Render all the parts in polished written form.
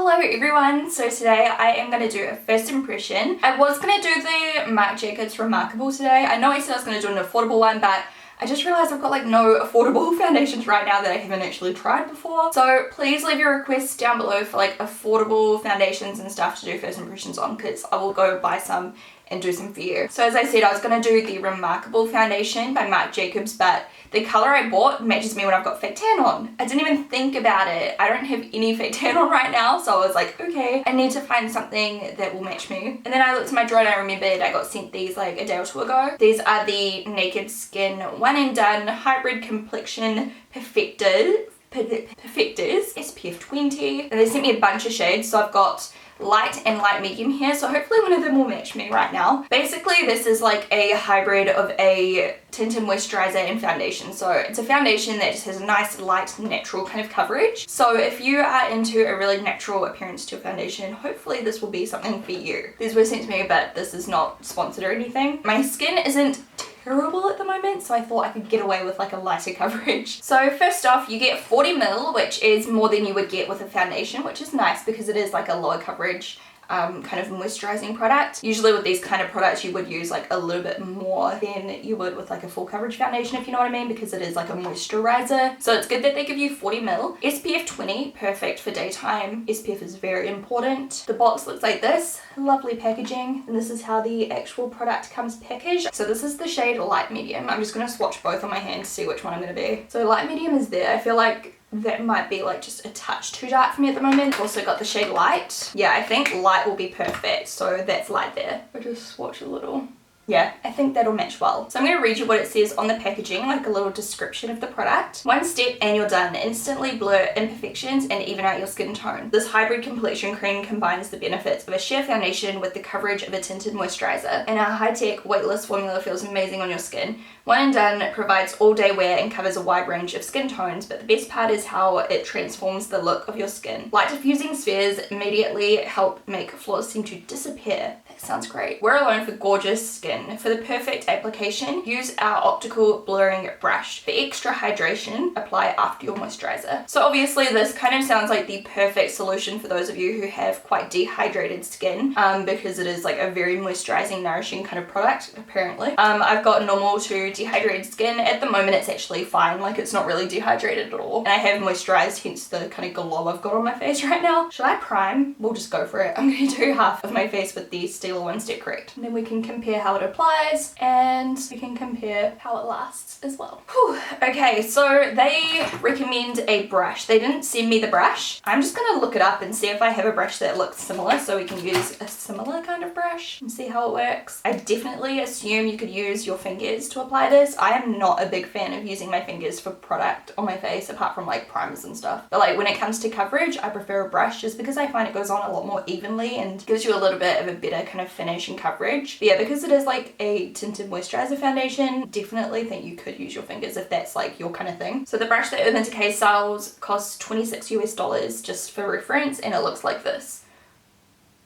Hello everyone, so today I am going to do a first impression. I was going to do the Marc Jacobs Remarkable today. I know I said I was going to do an affordable one, but I just realised I've got like no affordable foundations right now that I haven't actually tried before. So please leave your requests down below for like affordable foundations and stuff to do first impressions on, because I will go buy some and do some for you. So as I said, I was going to do the Remarkable foundation by Marc Jacobs, but the colour I bought matches me when I've got fake tan on. I didn't even think about it. I don't have any fake tan on right now, so I was like, okay, I need to find something that will match me. And then I looked at my drawer and I remembered I got sent these like a day or two ago. These are the Naked Skin One and Done Hybrid Complexion Perfectors SPF 20, and they sent me a bunch of shades, so I've got light and light medium here, so hopefully one of them will match me right now. Basically this is like a hybrid of a tinted moisturiser and foundation, so it's a foundation that just has a nice light natural kind of coverage. So if you are into a really natural appearance to a foundation, hopefully this will be something for you. These were sent to me, but this is not sponsored or anything. My skin isn't terrible at the moment, so I thought I could get away with like a lighter coverage. So first off, you get 40 ml, which is more than you would get with a foundation, which is nice because it is like a lower coverage kind of moisturizing product. Usually with these kind of products you would use like a little bit more than you would with like a full coverage foundation, if you know what I mean, because it is like a moisturizer. So it's good that they give you 40 ml. SPF 20, perfect for daytime. SPF is very important. The box looks like this, lovely packaging, and this is how the actual product comes packaged. So this is the shade light medium. I'm just going to swatch both on my hand to see which one I'm going to be. So light medium is there. I feel like that might be like just a touch too dark for me at the moment. Also got the shade light. Yeah, I think light will be perfect, so that's light there. I'll just swatch a little. Yeah, I think that'll match well. So I'm going to read you what it says on the packaging, like a little description of the product. One step and you're done. Instantly blur imperfections and even out your skin tone. This hybrid complexion cream combines the benefits of a sheer foundation with the coverage of a tinted moisturizer. And our high-tech weightless formula feels amazing on your skin. One and Done provides all-day wear and covers a wide range of skin tones, but the best part is how it transforms the look of your skin. Light-diffusing spheres immediately help make flaws seem to disappear. That sounds great. We're alone for gorgeous skin. For the perfect application, use our optical blurring brush. For extra hydration, apply after your moisturizer. So obviously this kind of sounds like the perfect solution for those of you who have quite dehydrated skin, because it is like a very moisturizing, nourishing kind of product, apparently. I've got normal to dehydrated skin. At the moment it's actually fine, like it's not really dehydrated at all. And I have moisturized, hence the kind of glow I've got on my face right now. Should I prime? We'll just go for it. I'm going to do half of my face with the Stila One Step Correct. And then we can compare how it applies and we can compare how it lasts as well. Whew. Okay, so they recommend a brush. They didn't send me the brush. I'm just going to look it up and see if I have a brush that looks similar, so we can use a similar kind of brush and see how it works. I definitely assume you could use your fingers to apply this. I am not a big fan of using my fingers for product on my face, apart from like primers and stuff. But like when it comes to coverage, I prefer a brush just because I find it goes on a lot more evenly and gives you a little bit of a better kind of finish and coverage. But yeah, because it is like a tinted moisturizer foundation, definitely think you could use your fingers if that's like your kind of thing. So the brush that Urban Decay sells costs $26 US just for reference, and it looks like this.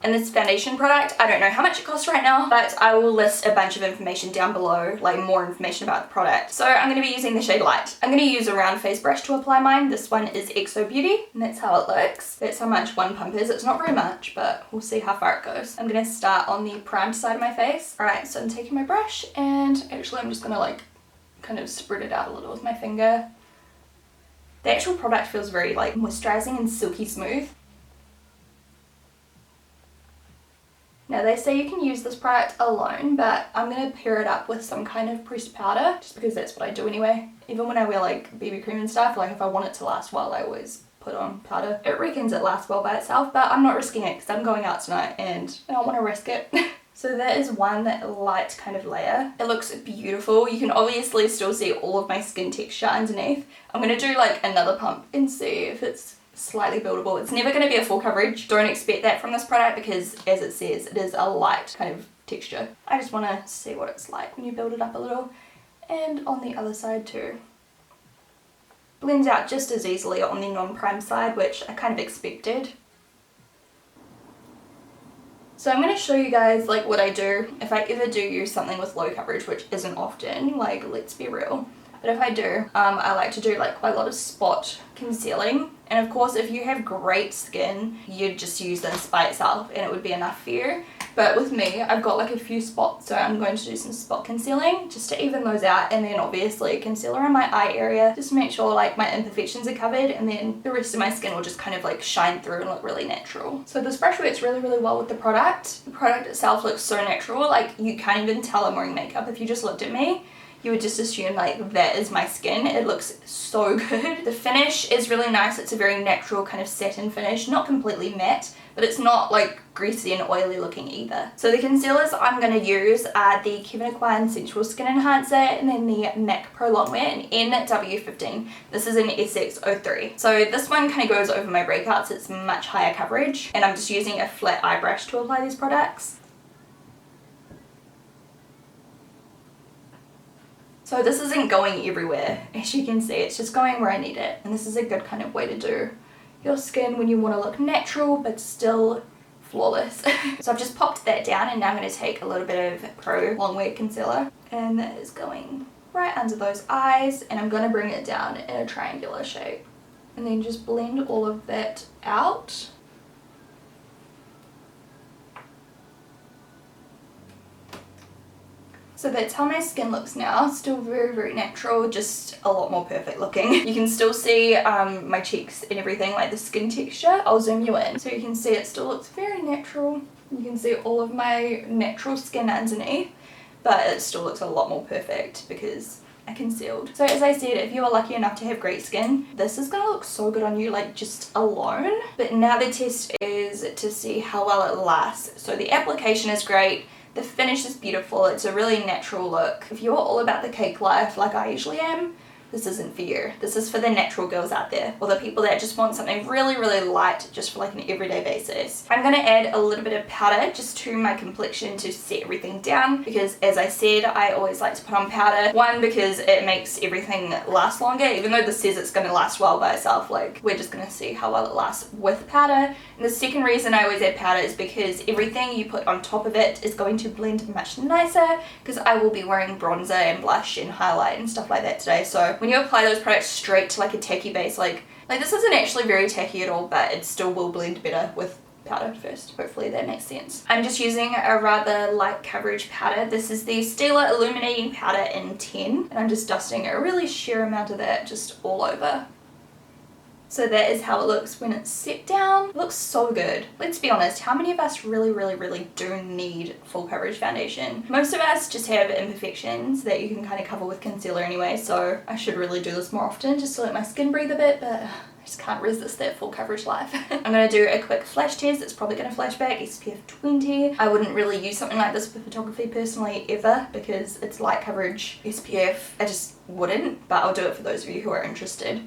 And this foundation product, I don't know how much it costs right now, but I will list a bunch of information down below, like more information about the product. So I'm going to be using the shade Light. I'm going to use a round face brush to apply mine. This one is XO Beauty, and that's how it looks. That's how much one pump is. It's not very much, but we'll see how far it goes. I'm going to start on the primed side of my face. Alright, so I'm taking my brush, and actually I'm just going to like kind of spread it out a little with my finger. The actual product feels very like moisturizing and silky smooth. Now they say you can use this product alone, but I'm going to pair it up with some kind of pressed powder, just because that's what I do anyway. Even when I wear like BB cream and stuff, like if I want it to last well, I always put on powder. It reckons it lasts well by itself, but I'm not risking it because I'm going out tonight and I don't want to risk it. So that is one light kind of layer. It looks beautiful. You can obviously still see all of my skin texture underneath. I'm going to do like another pump and see if it's slightly buildable. It's never going to be a full coverage. Don't expect that from this product because, as it says, it is a light kind of texture. I just want to see what it's like when you build it up a little. And on the other side too. Blends out just as easily on the non-prime side, which I kind of expected. So I'm going to show you guys like what I do if I ever do use something with low coverage, which isn't often, like let's be real. but if I do, I like to do like quite a lot of spot concealing. And of course, if you have great skin, you'd just use this by itself and it would be enough for you. But with me, I've got like a few spots, so I'm going to do some spot concealing just to even those out, and then obviously concealer in my eye area just to make sure like my imperfections are covered, and then the rest of my skin will just kind of like shine through and look really natural. So this brush works really, really well with the product. The product itself looks so natural, like you can't even tell I'm wearing makeup. If you just looked at me, you would just assume like that is my skin. It looks so good. The finish is really nice. It's a very natural kind of satin finish, not completely matte, but it's not like greasy and oily looking either. So the concealers I'm going to use are the Kevyn Aucoin Sensual Skin Enhancer and then the MAC Pro Longwear in NW15. This is an SX03. So this one kind of goes over my breakouts. It's much higher coverage, and I'm just using a flat eye brush to apply these products. So this isn't going everywhere, as you can see, it's just going where I need it. And this is a good kind of way to do your skin when you want to look natural but still flawless. So I've just popped that down, and now I'm going to take a little bit of Pro Longwear concealer, and that is going right under those eyes, and I'm going to bring it down in a triangular shape. And then just blend all of that out. So that's how my skin looks now. Still very, very natural, just a lot more perfect looking. You can still see my cheeks and everything, like the skin texture. I'll zoom you in so you can see it still looks very natural. You can see all of my natural skin underneath, but it still looks a lot more perfect because I concealed. So as I said, if you are lucky enough to have great skin, this is gonna look so good on you, like just alone. But now the test is to see how well it lasts. So the application is great. The finish is beautiful, it's a really natural look. If you're all about the cake life like I usually am, this isn't for you. This is for the natural girls out there, or the people that just want something really, really light just for like an everyday basis. I'm gonna add a little bit of powder just to my complexion to set everything down, because as I said, I always like to put on powder. One, because it makes everything last longer, even though this says it's gonna last well by itself, like we're just gonna see how well it lasts with powder. And the second reason I always add powder is because everything you put on top of it is going to blend much nicer, because I will be wearing bronzer and blush and highlight and stuff like that today. So when you apply those products straight to like a tacky base, like this isn't actually very tacky at all, but it still will blend better with powder first. Hopefully that makes sense. I'm just using a rather light coverage powder. This is the Stila Illuminating Powder in 10, and I'm just dusting a really sheer amount of that just all over. So that is how it looks when it's set down. It looks so good. Let's be honest, how many of us really do need full coverage foundation? Most of us just have imperfections that you can kind of cover with concealer anyway, so I should really do this more often just to let my skin breathe a bit, but I just can't resist that full coverage life. I'm going to do a quick flash test. It's probably going to flash back SPF 20. I wouldn't really use something like this for photography personally ever, because it's light coverage SPF. I just wouldn't, but I'll do it for those of you who are interested.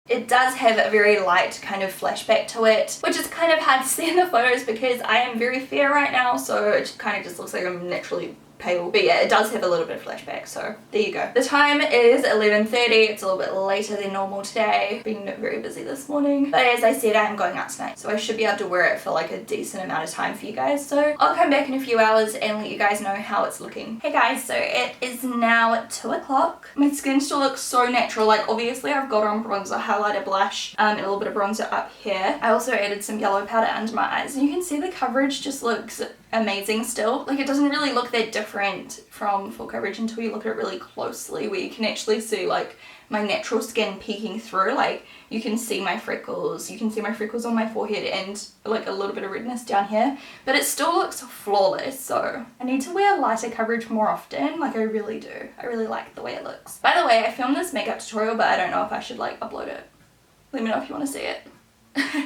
It does have a very light kind of flashback to it, which is kind of hard to see in the photos because I am very fair right now, so it kind of just looks like I'm naturally pale. But yeah, it does have a little bit of flashback, so there you go. The time is 11:30. It's a little bit later than normal today. Been very busy this morning, but as I said, I am going out tonight, so I should be able to wear it for like a decent amount of time for you guys. So I'll come back in a few hours and let you guys know how it's looking. Hey guys, so it is now 2 o'clock. My skin still looks so natural. Like obviously I've got on bronzer, highlighter, blush, and a little bit of bronzer up here. I also added some yellow powder under my eyes, and you can see the coverage just looks amazing still. Like it doesn't really look that different from full coverage until you look at it really closely, where you can actually see like my natural skin peeking through. Like you can see my freckles, you can see my freckles on my forehead and like a little bit of redness down here, but it still looks flawless. So I need to wear lighter coverage more often, like I really do. I really like the way it looks. By the way, I filmed this makeup tutorial, but I don't know if I should like upload it. Let me know if you want to see it.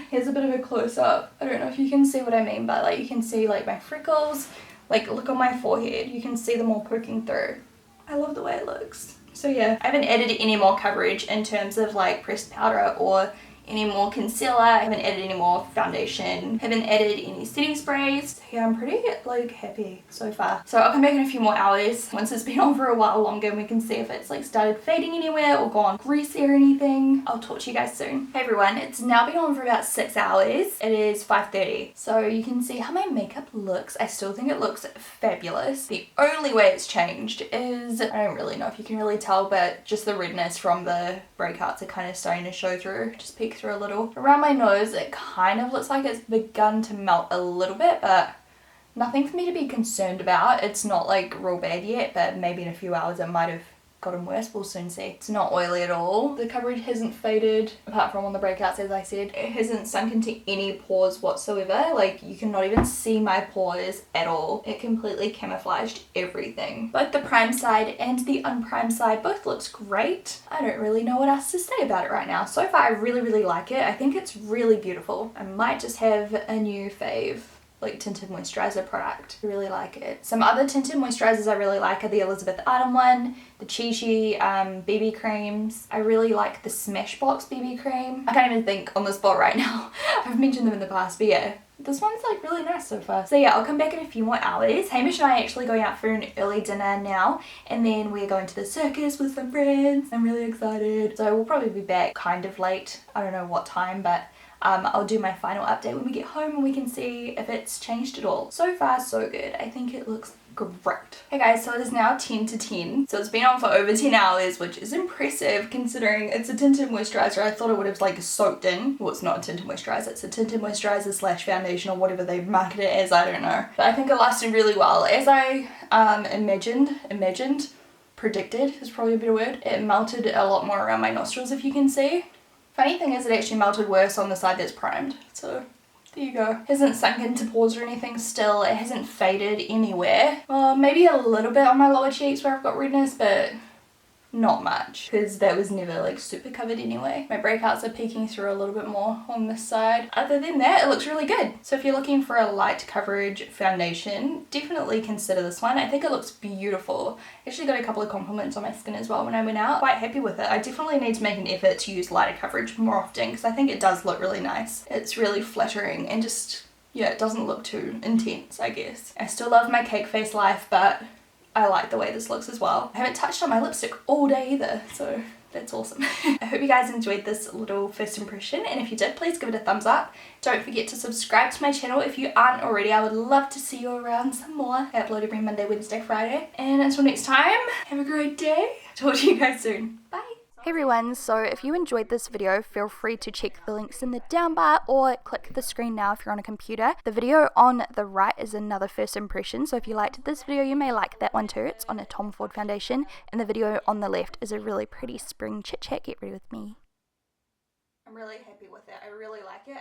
Here's a bit of a close-up. I don't know if you can see what I mean, but like you can see like my freckles, like look on my forehead, you can see them all poking through. I love the way it looks. So yeah, I haven't added any more coverage in terms of like pressed powder or any more concealer, I haven't added any more foundation, haven't added any setting sprays. So yeah, I'm pretty like happy so far. So I'll come back in a few more hours once it's been on for a while longer and we can see if it's like started fading anywhere or gone greasy or anything. I'll talk to you guys soon. Hey everyone, it's now been on for about 6 hours. It is 5:30. So you can see how my makeup looks. I still think it looks fabulous. The only way it's changed is, I don't really know if you can really tell, but just the redness from the breakouts are kind of starting to show through, just peek through a little. Around my nose, it kind of looks like it's begun to melt a little bit, but nothing for me to be concerned about. It's not like real bad yet, but maybe in a few hours it might have gotten worse. We'll soon see. It's not oily at all. The coverage hasn't faded apart from on the breakouts, as I said. It hasn't sunk into any pores whatsoever. Like, you cannot even see my pores at all. It completely camouflaged everything. Both the prime side and the unprimed side both looks great. I don't really know what else to say about it right now. So far I really like it. I think it's really beautiful. I might just have a new fave like tinted moisturiser product. I really like it. Some other tinted moisturisers I really like are the Elizabeth Arden one, the Chi BB creams. I really like the Smashbox BB cream. I can't even think on the spot right now. I've mentioned them in the past, but yeah, this one's like really nice so far. So yeah, I'll come back in a few more hours. Hamish and I are actually going out for an early dinner now, and then we're going to the circus with some friends. I'm really excited. So we'll probably be back kind of late. I don't know what time, but I'll do my final update when we get home and we can see if it's changed at all. So far, so good. I think it looks great. Hey guys, so it is now 10 to 10. So it's been on for over 10 hours, which is impressive considering it's a tinted moisturiser. I thought it would have like soaked in. Well, it's not a tinted moisturiser. It's a tinted moisturiser slash foundation or whatever they market it as. I don't know. But I think it lasted really well. As I predicted is probably a better word. It melted a lot more around my nostrils, if you can see. Funny thing is, it actually melted worse on the side that's primed, so there you go. Hasn't sunk into pores or anything still. It hasn't faded anywhere. Well, maybe a little bit on my lower cheeks where I've got redness, but not much, because that was never like super covered anyway. My breakouts are peeking through a little bit more on this side. Other than that, it looks really good. So if you're looking for a light coverage foundation, definitely consider this one. I think it looks beautiful. I actually got a couple of compliments on my skin as well when I went out. Quite happy with it. I definitely need to make an effort to use lighter coverage more often because I think it does look really nice. It's really flattering and just, yeah, it doesn't look too intense, I guess. I still love my cake face life, but I like the way this looks as well. I haven't touched on my lipstick all day either, so that's awesome. I hope you guys enjoyed this little first impression, and if you did, please give it a thumbs up. Don't forget to subscribe to my channel if you aren't already. I would love to see you around some more. I upload every Monday, Wednesday, Friday. And until next time, have a great day. Talk to you guys soon. Bye. Hey everyone, so if you enjoyed this video, feel free to check the links in the down bar or click the screen now if you're on a computer. The video on the right is another first impression, so if you liked this video, you may like that one too. It's on a Tom Ford foundation, and the video on the left is a really pretty spring chit chat. Get ready with me. I'm really happy with it. I really like it.